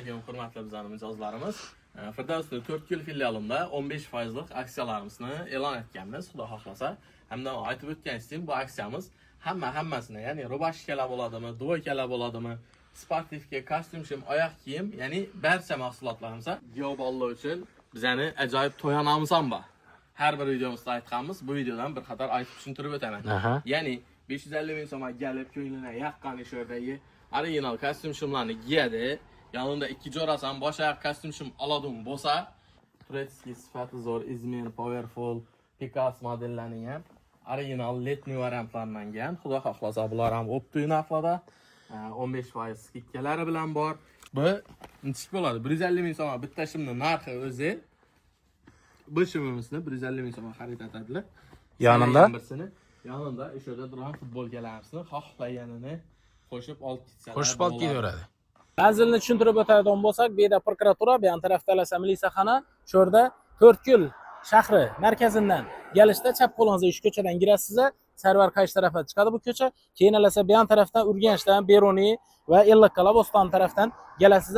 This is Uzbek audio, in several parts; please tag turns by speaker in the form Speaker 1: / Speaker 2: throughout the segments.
Speaker 1: aleyküm, hurmatli bizning mijozlarimiz. Firdavsning 4 yil filialida 15%lik aksiyalarimizni e'lon etganmiz, xudo xohlasa. Hamda aytib o'tganim bu aksiyamiz hammasini, ya'ni rubashkalar bo'ladimi, dvoykalar bo'ladimi, sportivga, kostyum, oyoq kiyim, ya'ni barcha mahsulotlarimiz Giyobollar uchun bizani ajoyib to'yonamiz ham bor. Har bir videomizda aytganmiz, bu videodan bir qator aytib tushuntirib o'taman. Ya'ni 550 ming so'mga kelib ko'nglina yaqqan ish o'rdayi original kostyum-shimlarni giyadi. Yanında 2 jo'rasan bosh oyoq kostyum-shim oladigan bo'lsa, Turetskiy sifati zo'r, Izmir, Powerful, Picasso modellarining ham original letniy variantlaridan kelgan. Xudo xohlasa bular ham optoy narxlarda 15% skidkalari bilan bor. Bu nechik bo'ladi? 150 ming so'm bitta shimning narxi o'zi. Bu shimimizni 150 ming so'm xarid etadilar. Yanında o'sha turgan futbolkalarimizni xohlaganini qo'shib olib ketsalar.
Speaker 2: Qo'shib olib ketaveradi.
Speaker 3: Manzilni tushuntirib o'tadigan bo'lsak, bu yerda prokuratura, bu yon tarafda esa militsiyaxona, shu yerda 4 shahri markazidan kelishda chap qo'lingizga shu ko'chadan kirasiz, Sarvar Qaysh tarafga chiqadi bu ko'cha. Keyin esa bu yon tarafdan Urganchdan, Beruniy va Ellikqal'a Bo'ston tarafdan kelasiz.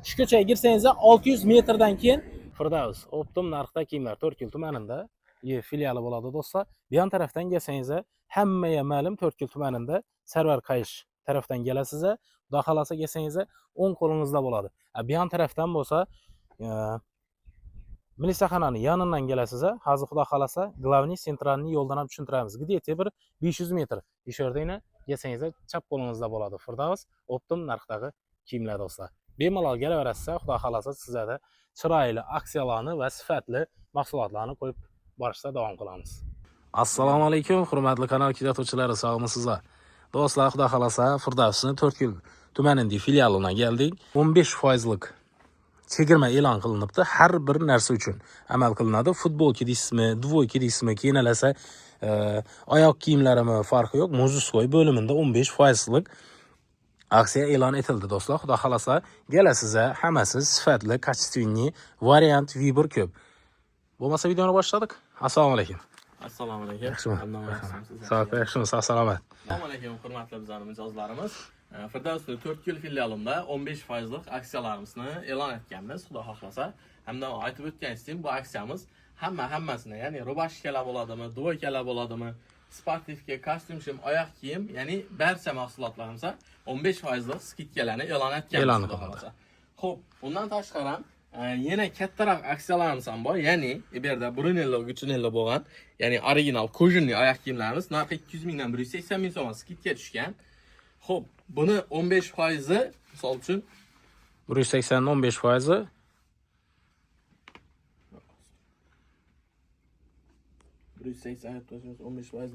Speaker 3: Shu ko'chaga kirsangiz 600 metrdan keyin Firdaus optim narxda kiyimlar 4 yil tumanida filiali bo'ladi do'stlar. Bu yon tarafdan kelsangiz hammaga ma'lum 4 yil tumanida Sarvar Qaysh tarafdan kelasiz. Xudo xolasa kelsangiz o'ng qo'lingizda bo'ladi. Bu yon tarafdan bo'lsa, militsiyaxonaning yonidan kelasiz. Hozir xudo xolasa Glavniy sentralniy yo'ldan ham tushuntiramiz. Где-то bir 500 metr. O'sha yerda kelsangiz chap qo'lingizda bo'ladi. Firdaus optim narxdagi kiyimlar do'stlar. Bemalol kelaverasiz, xudo xolasa sizlarda chiroyli aksiyalarni va sifatli mahsulotlarni qo'yib borishda davom qilamiz.
Speaker 2: Assalomu alaykum, hurmatli kanal kuzatuvchilari, sog'misizlar? Do'stlar, xudo xolasa Firdavsning 4 yil tumanining filialidan keldik. 15%lik chegirma e'lon qilinibdi. Har bir narsa uchun amal qilinadi. Futbolka deysizmi, dvoyka deysizmi, keyin esa oyoq kiyimlarimi farqi yo'q. Muzikoy bo'limida 15%lik aksiya e'lon etildi do'stlar. Xudo xolasa kelasiz, hammasi sifatli, kачественный variant, vibur ko'p. Bo'lmasa videoni boshladik. Assalomu alaykum.
Speaker 1: Assalomu alaykum.
Speaker 2: Sog' yaxshimisiz? Salomat.
Speaker 1: Assalomu alaykum, hurmatli bizning mijozlarimiz. Firdavsning 4 yil filialida 15%lik aksiyalarimizni e'lon etganmiz, xudo xohlasa. Hamda aytib o'tganim bu aksiyamiz hammasini, ya'ni rubashkalar bo'ladimi, dvoykalar bo'ladimi, sportivga, kostyum, oyoq kiyim, ya'ni barcha mahsulotlarimiz 15%lik skidkalarni e'lon etganmiz, xudo xohlasa. Xo'p, undan tashqari yana kattaroq aksiyalarimiz ham bor. Ya'ni bu yerda Brunello, Guccinello bo'lgan, ya'ni original kojinli oyoq kiyimlarimiz narxi 200 mingdan 180 ming so'm skidga tushgan. Xo'p, buni 15%, misol uchun
Speaker 2: 180 15%.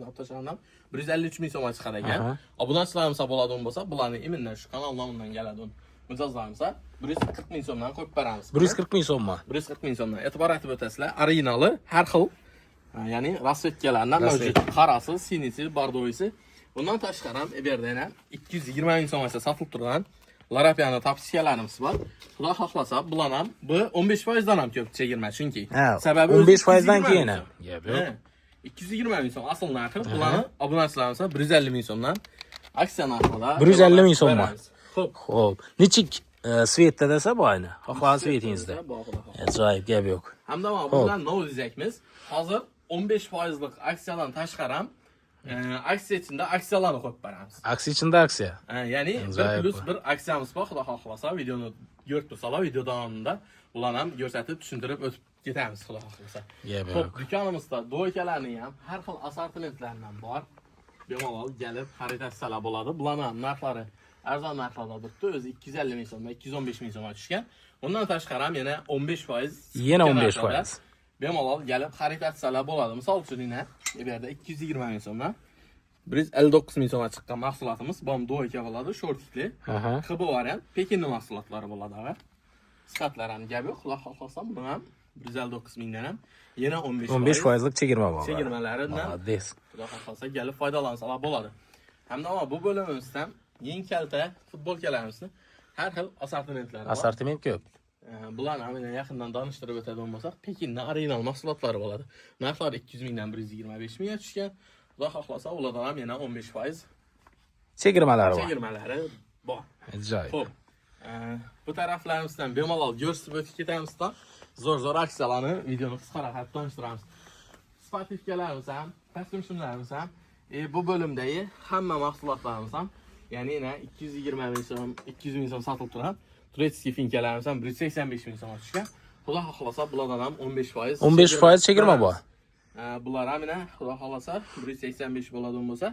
Speaker 1: Aptashandan 153 ming so'mga chiqar ekan. Obunachilarimiz bo'ladigan bo'lsa, bularni imindan shu kanal nomidan keladi. Mijozlarimiz 140 ming so'mdan qo'yib beramiz.
Speaker 2: 140 ming so'mmi?
Speaker 1: 140 ming so'mdan. E'tibor etib o'tasizlar, originali har xil, ya'ni rasvetkalardan mavjud. Qarasi, sinisi, bordoisi. Bundan tashqari ham bu yerda yana 220 ming so'mga sotilib turgan Larapiano tapsiyalarimiz bor. Xudo xohlasa, bular ham bu 15% dan ham ko'p chegirma, chunki
Speaker 2: sababi 15% dan keyin ham.
Speaker 1: 220 ming so'm asl narxi, bularni obunachilarimiz 150 ming so'mdan aksiya narxida
Speaker 2: 150 ming so'mmi? Xo'p. Nechik svetda desa bo'yni. Xohlagan svetingizda. Ajoyib, gap yo'q.
Speaker 1: Hamda bundan nolizakmiz. Hozir 15%lik aksiyadan tashqari ham aksiya ichida aksiyalarni qo'yib beramiz.
Speaker 2: Aksiya ichida aksiya.
Speaker 1: Ya'ni 1+1 aksiyamiz bor. Xudo xohlasa videoni ko'rib tursalar, video davomida ularni ham ko'rsatib, tushuntirib o'tib ketamiz, xudo xohlasa. Xo'p, do'konimizda do'ykalarning ham har xil assortimentlaridan bor. Bemalol kelib xarid etsalar bo'ladi. Bularning ham narxlari arzon narxlarda turibdi. O'zi 250 ming so'm, 215 ming so'mga tushgan. Undan tashqari ham yana 15%.
Speaker 2: Yana 15%.
Speaker 1: Bemalol kelib xarid etsalar bo'ladi. Misol uchun bu yerda 220 ming so'mdan 159 ming so'mga chiqqan mahsulotimiz bom do'yka bo'ladi, shortikli. KB variant, Pekinning mahsulotlari bo'ladi. Sifatlar ham gap yo'q. Xudo xohlasa buni ham 159 mingdan ham yana
Speaker 2: 15%lik chegirma bor.
Speaker 1: Chegirmalaridan xudo xohlasa kelib foydalansalar bo'ladi. Hamda bu bo'limimizdan eng kalta futbolkalarimizni har xil assortimentlari bor.
Speaker 2: Assortiment ko'p.
Speaker 1: Bularni ham yaqindan tanishtirib o'tadigan bo'lsak, Pekinning original mahsulotlari bo'ladi. Narxlari 200 mingdan 125 mingga tushgan. Xudo xohlasa, ulardan ham yana 15%
Speaker 2: chegirmalari bor.
Speaker 1: Chegirmalari bor.
Speaker 2: Ajoyib.
Speaker 1: Xo'p, Bu taraflarimizdan bemalol ko'rsatib o'tib ketamiz da. Zo'r aksiyalarni videoni qisqaroq qilib tanishtiramiz. Sportivkalarimiz ham, kostyum shimlarimiz ham, bu bo'limdagi hamma mahsulotlarimiz ham, ya'ni yana 220 ming so'm, 200 ming so'm sotilib turadi. Turetskiy finkalarimiz ham 185 ming so'mga tushgan. Xudo xohlasa bulardan ham 15%
Speaker 2: 15% chegirma bor.
Speaker 1: Bular ham yana xudo xohlasa 185 bo'ladigan bo'lsa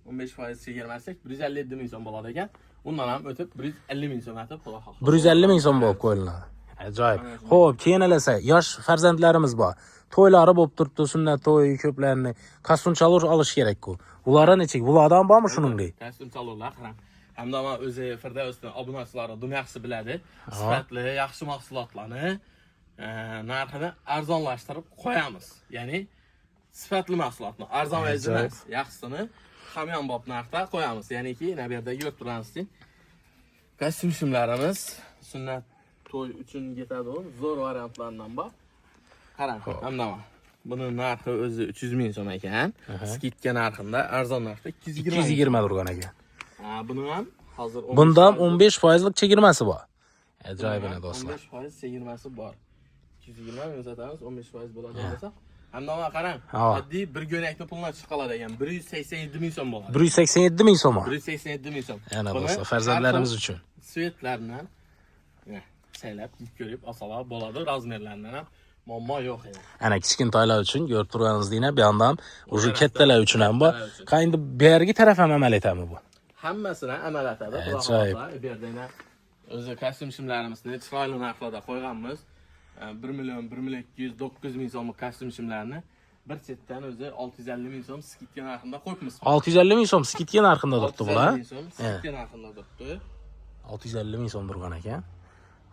Speaker 1: 15% chegirmasak 157 ming so'm bo'ladi ekan. Undan ham o'tib 150 ming so'm atib xudo xohlasa
Speaker 2: 150 ming so'm bo'lib qo'yiladi. Ajoyib. Xo'p, keyin elasa yosh farzandlarimiz bor. To'ylari bo'lib turibdi, sunnat to'yi ko'plarni kostyum chalur olish kerak-ku. Ulardan nechik? Bulardan bormi shuningdek?
Speaker 1: Kostyum chalurlar qarang. Hamda men o'zi Firdavsning obunachilari dum yaxshi biladi. Sifatli, yaxshi mahsulotlarni narxini arzonlashtirib qo'yamiz. Ya'ni sifatli mahsulotni arzon emas, yaxshisini hamyonbop narxda qo'yamiz. Ya'niki bu yerda ko'rib turasizki, kostyum shimlarimiz sunnat to'y uchun ketadi, zo'r variantlardan bor. Qarang, hamda buni narxi o'zi 300 ming so'm ekan. Skidka narxida arzon narxda
Speaker 2: 220 turgan ekan.
Speaker 1: Buni ham hozir
Speaker 2: Bunda ham 15% lik chegirmasi bor. Ajoyib edi do'stlar.
Speaker 1: 15% chegirmasi bor. 220 ming uzatamiz, 15% bo'ladi desa. Hamda qarang, oddiy bir go'nakni pulini chiqib qoladi ekan. 187 ming so'm bo'ladi.
Speaker 2: 187 ming so'm.
Speaker 1: 187 ming so'm.
Speaker 2: Yana do'stlar, farzandlarimiz uchun.
Speaker 1: Svetlardan saylab, ko'rib olsalar bo'ladi, razmerlaridan ham muammo yo'q edi.
Speaker 2: Ana kichkintoylar uchun ko'rib turganingizdek, bu yoqdan o'sha kattalar uchun ham bor. Qayndi bergi taraf ham amal etami bu?
Speaker 1: Hammasini amal etadi.
Speaker 2: Ajoyib.
Speaker 1: Bu yerda o'zi kostyum shimlarimizni chiroyli narxlarda qo'yganmiz. 1 million 900 ming so'mlik kostyum shimlarni bir chetdan o'zi 650 ming so'm skidka narxida qo'yibmiz.
Speaker 2: 650 ming so'm skidka narxida turibdi bular.
Speaker 1: 650 ming so'm skidka narxida turibdi.
Speaker 2: 650 ming so'm turgan ekan.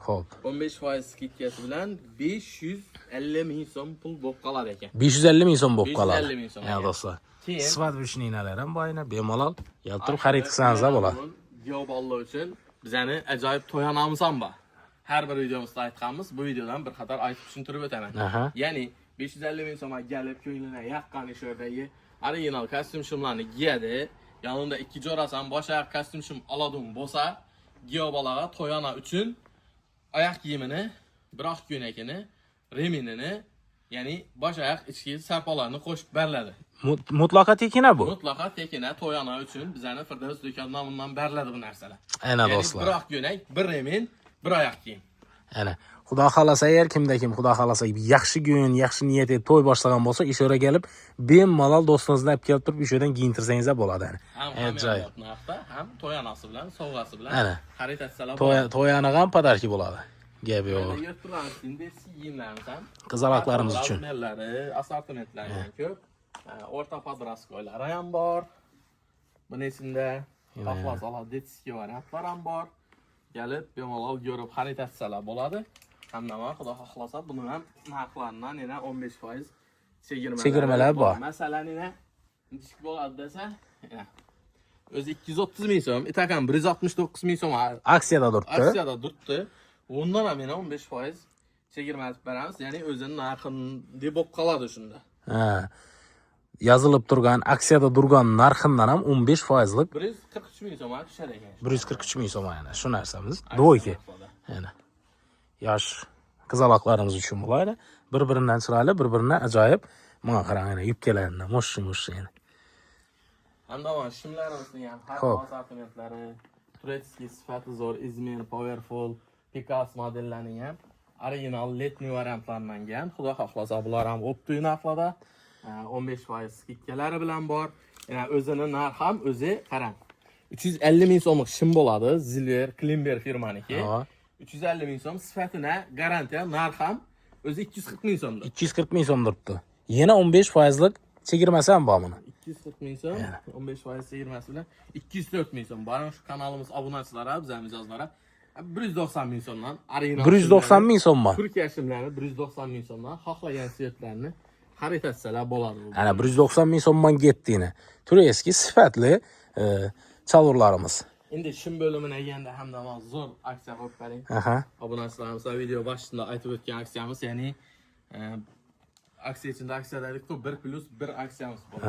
Speaker 2: Xo'p.
Speaker 1: 15% skidkasi bilan 550 ming so'm pul bo'lib qoladi ekan.
Speaker 2: 550 ming so'm bo'lib qoladi.
Speaker 1: 550 ming so'm.
Speaker 2: Ya do'stlar. Sifat vishinalar ham boyina bemalol yaltirib xarid qilsangiz bo'ladi.
Speaker 1: Giyobollar uchun bizani ajoyib to'yanamiz ham bor. Har bir videomizda aytganmiz, bu videodan bir qator aytib tushuntirib o'taman. Ya'ni 550 ming so'mga kelib ko'nglina yaqqan ishlardagi original kostyum shimlarni giyadi, yanında 2 jo'rasan bosh oyoq kostyum shim oladigan bo'lsa, giyobolaga to'yana uchun oyoq kiyimini, biroq ko'ynakini, reminini, ya'ni bosh oyoq ichki sarpolarni qo'shib beriladi.
Speaker 2: Mutlaqo tekina bu.
Speaker 1: Mutlaqo tekina to'yana uchun bizani Firdavs do'konidan bundan beriladi bu narsalar.
Speaker 2: Ana do'stlar.
Speaker 1: Biroq ko'ynak, bir remin, bir oyoq kiyim.
Speaker 2: Ana, xudo xolasa agar kimda kim xudo xolasa yaxshi kun, yaxshi niyat etib to'y boshlagan bo'lsa, ishora kelib, bemalol do'stingizni olib kelib turib, ish yerdan giyintirsangiz bo'ladi.
Speaker 1: Ham narxda, ham to'yanasi bilan, sovg'asi bilan xarid etsalar
Speaker 2: bo'ladi. To'yani ham podarki bo'ladi. Gap yo'q. Qizaloqlarimiz uchun.
Speaker 1: Assortimentlari ko'p. O'rta podroskoylari ham bor. Buning ichida xohlasalar detskiy variantlar ham bor. Gelip bemalol ko'rib xarid etsalar bo'ladi. Hamda xudo xohlasa buni ham narxlaridan yana 15%
Speaker 2: chegirmalar bor.
Speaker 1: Masalan, yana nechik bo'ladi desa, o'zi 230 ming so'm, itakan 169 ming so'm
Speaker 2: aksiyada turibdi.
Speaker 1: Aksiyada turibdi. Undan ham yana 15% chegirma etib beramiz, ya'ni o'zining narxini bo'lib qoladi shunda.
Speaker 2: Yozilib turgan, aksiyada turgan narxidan ham 15% lik
Speaker 1: 143 ming so'm tushar ekan.
Speaker 2: 143 ming so'm yana shu narsamiz. Do'yki. Yana yosh qizaloqlarimiz uchun bo'ladi. Bir-biridan chiroyli, bir-biridan ajoyib. Menga qarang, yana yubkalaridan mosh yana.
Speaker 1: Hamda shimlarimizning ham har assortimentlari, Turetskiy sifati zo'r, Izmir, Powerful, Picasso modellarining ham original letniy variantlaridan kelgan. Xudo xohlasa bular ham optiy narxlarda 15% skidkalari bilan bor. Yana o'zining narxi ham o'zi qarang. 350 ming so'mlik shim bo'ladi, Zilver, Klimber firmaniki. 350 ming so'm sifatına garantiya narx ham o'zi 240 ming so'mdir.
Speaker 2: 240 ming so'm turibdi. Yana 15% lik chegirmasi ham bor buni.
Speaker 1: 240 ming so'm, 15% chegirmasi bilan 204 ming so'm. Bari shu kanalimiz obunachilari, bizning mijozlari 190 ming so'mdan original
Speaker 2: 190 ming so'm bor.
Speaker 1: Turkiya shimlari 190 ming so'mdan xohlagan svetlarni xarid etsalar bo'ladi.
Speaker 2: Ana 190 ming so'mdan ketdini. Turetskiy sifatli chalurlarimiz.
Speaker 1: Endi shim bo'limini kelganda hamda zo'r aksiya qo'yib bering. Obunachilarimiz video boshida aytib o'tgan aksiyamiz, ya'ni aksiya ichida aksiyadagi 1+1 aksiyamiz bor.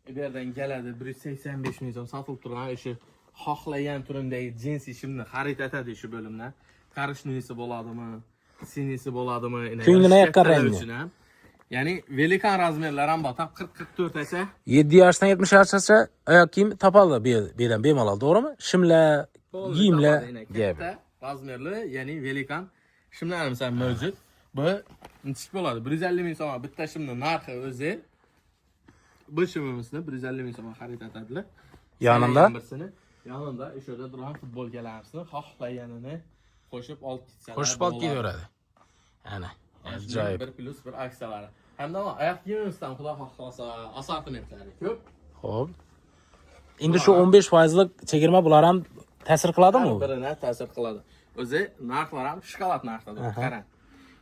Speaker 1: Bu yerdan keladi 185 ming so'm sotilib turgan o'sha xohlagan turindagi jinsi shimni xarid etadi shu bo'limdan. Korishnoyisi bo'ladimi, sinisi bo'ladimi,
Speaker 3: Ko'nglini yoqqan rangi.
Speaker 1: Ya'ni velikan razmerlar ham bor. 40-44 esa
Speaker 2: 7 yoshdan 70 yoshgacha oyoq kiyim topildi bu yerdan bemalol, to'g'rimi? Shimlar, kiyimlar
Speaker 1: katta razmerli, ya'ni velikan shimlarimiz ham mavjud. Bu nechik bo'ladi? 150 ming so'm bitta shimning narxi o'zi. Bu shimimizni 150 ming so'm xarid etadilar.
Speaker 2: Yanında
Speaker 1: Yanında o'sha turgan futbolkalarimizni xohlaganini qo'shib olib ketsalar.
Speaker 2: qo'shib olib kelaveradi. Ana, ajoyib.
Speaker 1: 1+1 aksiyalari. Hamda oyoq kiyimimizdan xudo xohlasa assortimentlari ko'p.
Speaker 2: Xo'p. Endi shu 15% lik chegirma bular ham ta'sir qiladimi?
Speaker 1: Birine ta'sir qiladi. O'zi narxlar ham shokolad narxida. Qarang.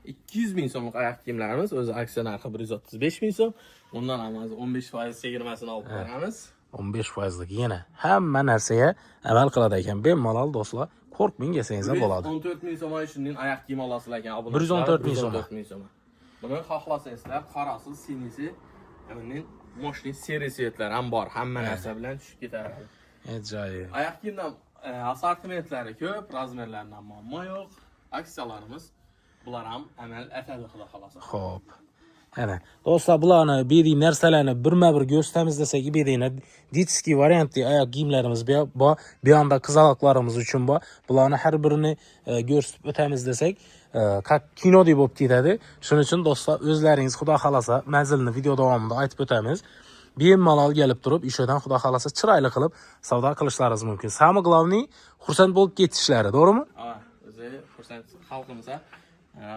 Speaker 1: 200 ming so'mlik oyoq kiyimlarimiz o'zi aksiya narxi 135 ming so'm. Undan ham 15% chegirmasini olib beramiz.
Speaker 2: 15% lik yana hamma narsaga amal qiladi ekan. Bemalol do'stlar, qo'rqmang desangiz ham bo'ladi.
Speaker 1: 114 ming so'm shundan oyoq kiyim olasizlar ekan.
Speaker 2: 114 ming so'm.
Speaker 1: Buni xohlasangizlar, qorasi, sinisi, ya'ni moshni servisiyatlar ham bor. Hamma narsa bilan tushib ketadi.
Speaker 2: Ajoyib.
Speaker 1: Oyoq kiyimdan assortimentlari ko'p, razmerlaridan muammo yo'q. Aksiyalarimiz bular ham amal etadi xudo xolasa.
Speaker 2: Xo'p. Ana, do'stlar, bularni bediy narsalarni birma-bir ko'rsatamiz desak, bediyni ditskiy variantli oyoq kiyimlarimiz bor. Bu yoqda qizaloqlarimiz uchun bor. Bularni har birini ko'rsatib o'tamiz desak, kinodek bo'lib ketadi. Shuning uchun do'stlar, o'zlaringiz xudo xolasa manzilni video davomida aytib o'tamiz. Bemalol kelib turib, ishodan xudo xolasa chiroyli qilib savdo qilishlaringiz mumkin. Самое главное, xursand bo'lib ketishlari, to'g'rimi?
Speaker 1: Ha, o'zi xursand xalqimizga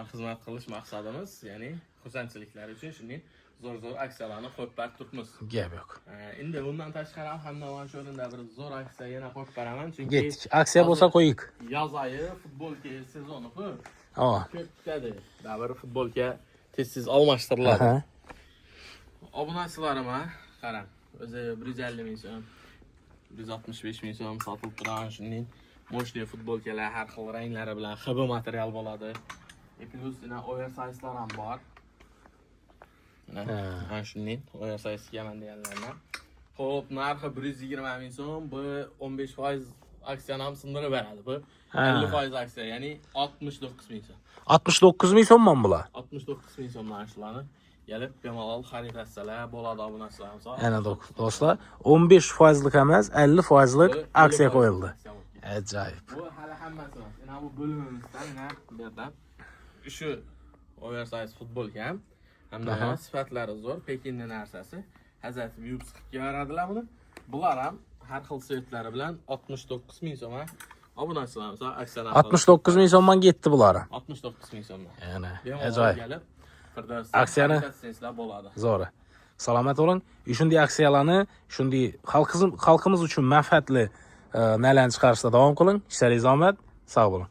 Speaker 1: xizmat qilish maqsadimiz, ya'ni xursandchiliklari uchun shunday zo'r aksiyalarni qo'yib berib turibmiz.
Speaker 2: Gap yo'q.
Speaker 1: Endi bundan tashqari hamma mana shu o'rinda bir zo'r aksiya yana qo'yib beraman, chunki
Speaker 2: Ketdik. Aksiya bo'lsa qo'yik.
Speaker 1: yoz oyi futbolka sezoni ku.
Speaker 2: Ha.
Speaker 1: Ko'p ketadi. Baribir futbolka tez almashtiriladi. Obunachilarim qarang, o'zi 150 ming so'm, 165 ming so'm sotib turgan shunday moshli futbolkalar har xil ranglari bilan XB material bo'ladi. Plus oversize'lar ham bor. Mana shunday oversize kiyman deganlardan. Xo'p, narxi 120 ming so'm, bu 15% aksiyani ham sindirib beradi. Bu 50% aksiya, ya'ni 69 ming so'm.
Speaker 2: 69 ming so'mmi bular?
Speaker 1: 69 ming so'mdan shularni gelib bemalol xarid etsalar bo'ladi obunachilarimiz.
Speaker 2: Ana do'stlar, 15% lik emas, 50% lik aksiya qo'yildi. Ajoyib.
Speaker 1: Bu hali hammasi emas. Mana bu bo'limimizdan, bu yerdan shu oversize futbolka hamda sifatlari zo'r, Pekinning narsasi. Hazrat yuvib chiqib beradilar buni. Bular ham har xil sifatlari bilan 69 ming so'm. Obunachilarimiz aksiyalar
Speaker 2: 69 ming so'mdan ketdi bular.
Speaker 1: 69 ming so'mdan.
Speaker 2: Ana,
Speaker 1: Ajoyib.
Speaker 2: ajoyib.
Speaker 1: Aksiyani
Speaker 2: bo'ladi. Zo'r. Salomat bo'ling. Shunday aksiyalarni, shunday xalqimiz uchun manfaatli nalarni chiqarishda davom qiling. Ishlaringiz omad. Sog' bo'ling.